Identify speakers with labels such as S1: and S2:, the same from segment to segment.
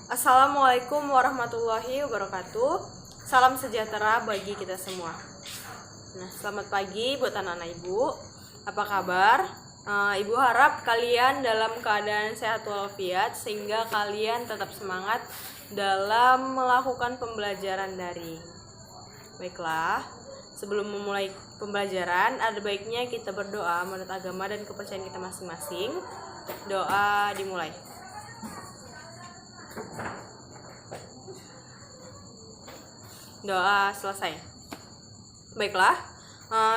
S1: Assalamualaikum warahmatullahi wabarakatuh. Salam sejahtera bagi kita semua. Nah, selamat pagi buat anak-anak ibu. Apa kabar? Ibu harap kalian dalam keadaan sehat walafiat sehingga kalian tetap semangat dalam melakukan pembelajaran daring. Baiklah, sebelum memulai pembelajaran, ada baiknya kita berdoa menurut agama dan kepercayaan kita masing-masing. Doa dimulai. Doa selesai. Baiklah,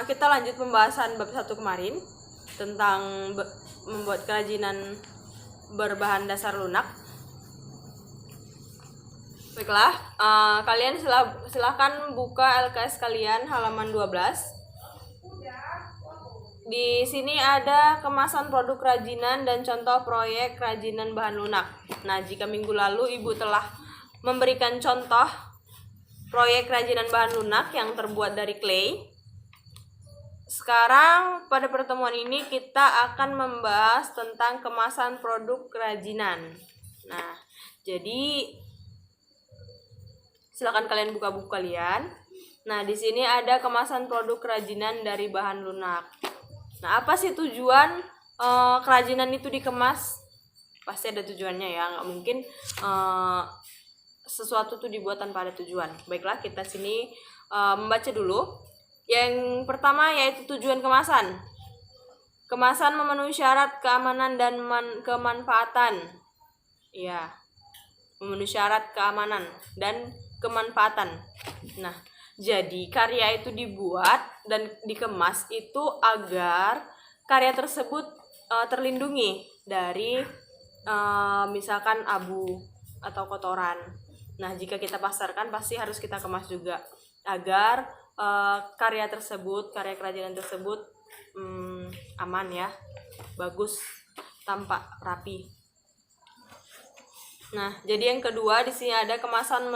S1: kita lanjut pembahasan bab 1 kemarin tentang membuat kerajinan berbahan dasar lunak. Baiklah, kalian silahkan buka LKS kalian halaman 12. Di sini ada kemasan produk kerajinan dan contoh proyek kerajinan bahan lunak. Nah, jika minggu lalu Ibu telah memberikan contoh proyek kerajinan bahan lunak yang terbuat dari clay, sekarang pada pertemuan ini kita akan membahas tentang kemasan produk kerajinan. Nah, jadi silakan kalian buka buku kalian. Nah, di sini ada kemasan produk kerajinan dari bahan lunak. Nah, apa sih tujuan kerajinan itu dikemas? Pasti ada tujuannya ya, nggak mungkin sesuatu itu dibuat tanpa ada tujuan. Baiklah, kita sini membaca dulu. Yang pertama yaitu tujuan kemasan. Kemasan memenuhi syarat keamanan dan kemanfaatan. Ya, memenuhi syarat keamanan dan kemanfaatan. Nah, jadi karya itu dibuat dan dikemas itu agar karya tersebut terlindungi dari misalkan abu atau kotoran. Nah, jika kita pasarkan pasti harus kita kemas juga agar karya kerajinan tersebut aman ya, bagus, tampak rapi. Nah, jadi yang kedua di sini ada kemasan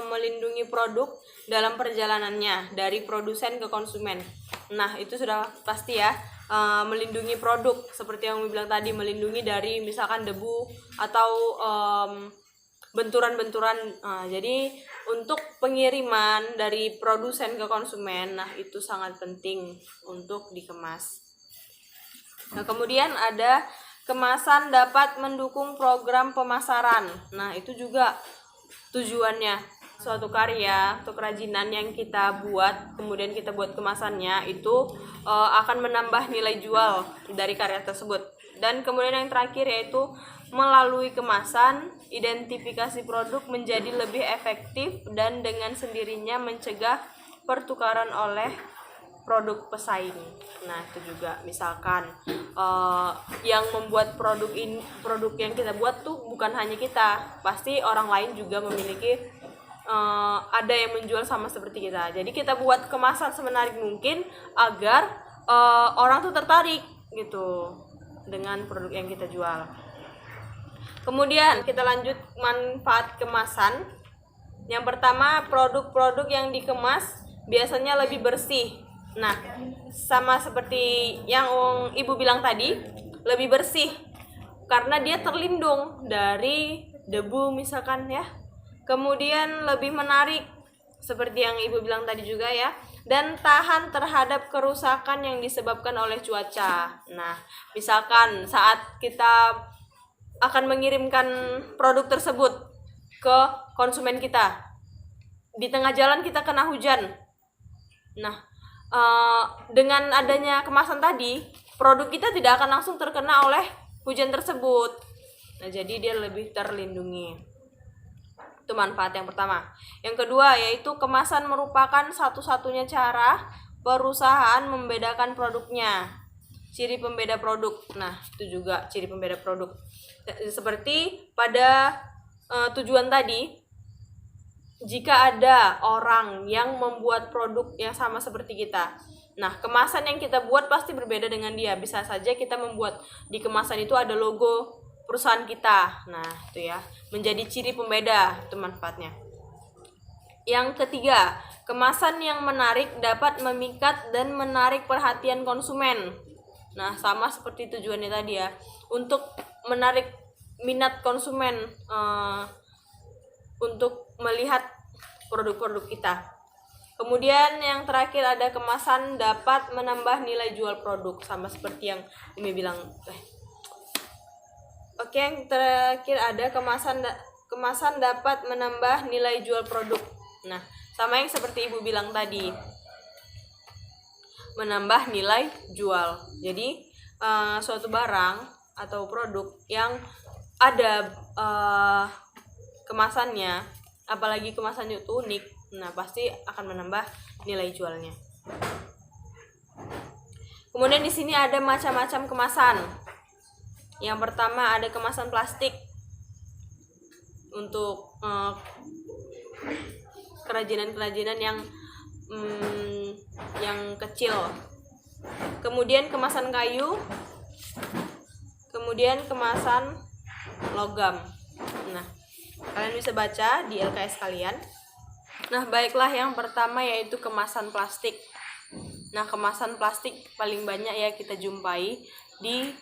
S1: melindungi produk dalam perjalanannya dari produsen ke konsumen. Nah, itu sudah pasti ya, melindungi produk seperti yang bilang tadi, melindungi dari misalkan debu atau benturan-benturan. Jadi untuk pengiriman dari produsen ke konsumen, nah itu sangat penting untuk dikemas. Nah, kemudian ada kemasan dapat mendukung program pemasaran. Nah, itu juga tujuannya. Suatu karya atau kerajinan yang kita buat, kemudian kita buat kemasannya, itu akan menambah nilai jual dari karya tersebut. Dan kemudian yang terakhir yaitu melalui kemasan, identifikasi produk menjadi lebih efektif dan dengan sendirinya mencegah pertukaran oleh produk pesaing. Nah, itu juga misalkan yang membuat produk yang kita buat tuh bukan hanya kita, pasti orang lain juga memiliki ada yang menjual sama seperti kita. Jadi kita buat kemasan semenarik mungkin agar orang tuh tertarik gitu dengan produk yang kita jual. Kemudian kita lanjut manfaat kemasan. Yang pertama, produk-produk yang dikemas biasanya lebih bersih. Nah, sama seperti yang Ibu bilang tadi, lebih bersih karena dia terlindung dari debu misalkan ya. Kemudian lebih menarik seperti yang Ibu bilang tadi juga ya, dan tahan terhadap kerusakan yang disebabkan oleh cuaca. Nah, misalkan saat kita akan mengirimkan produk tersebut ke konsumen kita, di tengah jalan kita kena hujan. Nah, dengan adanya kemasan tadi, produk kita tidak akan langsung terkena oleh hujan tersebut. Nah, jadi dia lebih terlindungi. Itu manfaat yang pertama. Yang kedua yaitu kemasan merupakan satu-satunya cara perusahaan membedakan produknya. Ciri pembeda produk. Nah, itu juga ciri pembeda produk. Seperti pada tujuan tadi, jika ada orang yang membuat produk yang sama seperti kita, nah kemasan yang kita buat pasti berbeda dengan dia. Bisa saja kita membuat di kemasan itu ada logo perusahaan kita. Nah, itu ya, menjadi ciri pembeda, itu manfaatnya. Yang ketiga, kemasan yang menarik dapat memikat dan menarik perhatian konsumen. Nah, sama seperti tujuannya tadi ya, untuk menarik minat konsumen untuk melihat produk-produk kita. Kemudian yang terakhir ada kemasan dapat menambah nilai jual produk, sama seperti yang Umi bilang. Oke, yang terakhir ada kemasan dapat menambah nilai jual produk. Nah, sama yang seperti Ibu bilang tadi, menambah nilai jual. Jadi suatu barang atau produk yang ada kemasannya, apalagi kemasannya itu unik, nah pasti akan menambah nilai jualnya. Kemudian di sini ada macam-macam kemasan. Yang pertama ada kemasan plastik untuk kerajinan-kerajinan yang kecil. Kemudian kemasan kayu, kemudian kemasan logam. Nah, kalian bisa baca di LKS kalian. Nah, baiklah, yang pertama yaitu kemasan plastik. Nah, kemasan plastik paling banyak ya kita jumpai di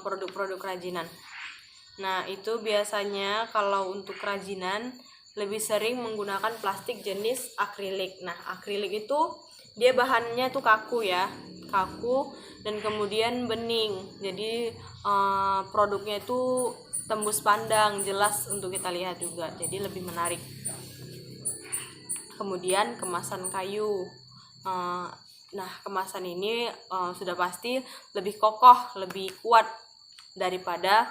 S1: produk-produk kerajinan. Nah, itu biasanya kalau untuk kerajinan lebih sering menggunakan plastik jenis akrilik. Nah, akrilik itu dia bahannya tuh kaku ya, kaku dan kemudian bening. Jadi produknya itu tembus pandang, jelas untuk kita lihat juga. Jadi lebih menarik. Kemudian kemasan kayu. Nah, kemasan ini sudah pasti lebih kokoh, lebih kuat daripada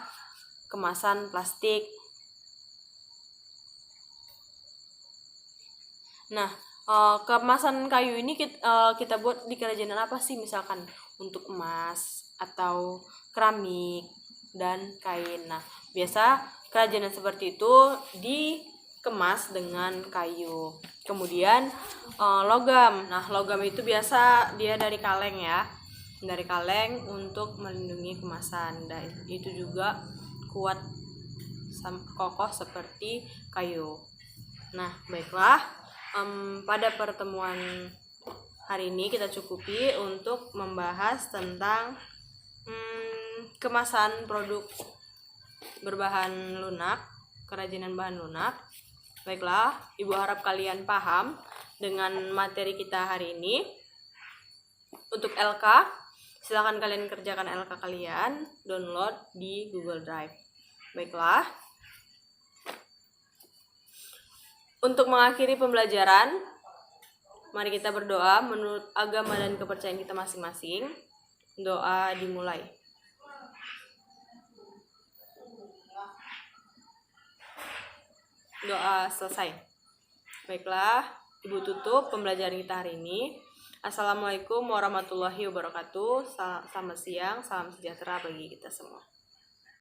S1: kemasan plastik. Nah, kemasan kayu ini kita buat di kerajinan apa sih? Misalkan untuk emas atau keramik dan kain. Nah, biasa kerajinan seperti itu dikemas dengan kayu. Kemudian logam. Nah, logam itu biasa dia dari kaleng ya. Dari kaleng untuk melindungi kemasan. Dan itu juga kuat kokoh seperti kayu. Nah, baiklah. Pada pertemuan hari ini kita cukupi untuk membahas tentang kemasan produk berbahan lunak, kerajinan bahan lunak. Baiklah, Ibu harap kalian paham dengan materi kita hari ini. Untuk LK, silakan kalian kerjakan LK kalian, download di Google Drive. Baiklah. Untuk mengakhiri pembelajaran, mari kita berdoa menurut agama dan kepercayaan kita masing-masing. Doa dimulai. Doa selesai. Baiklah, Ibu tutup pembelajaran kita hari ini. Assalamualaikum warahmatullahi wabarakatuh. Selamat siang, salam sejahtera bagi kita semua.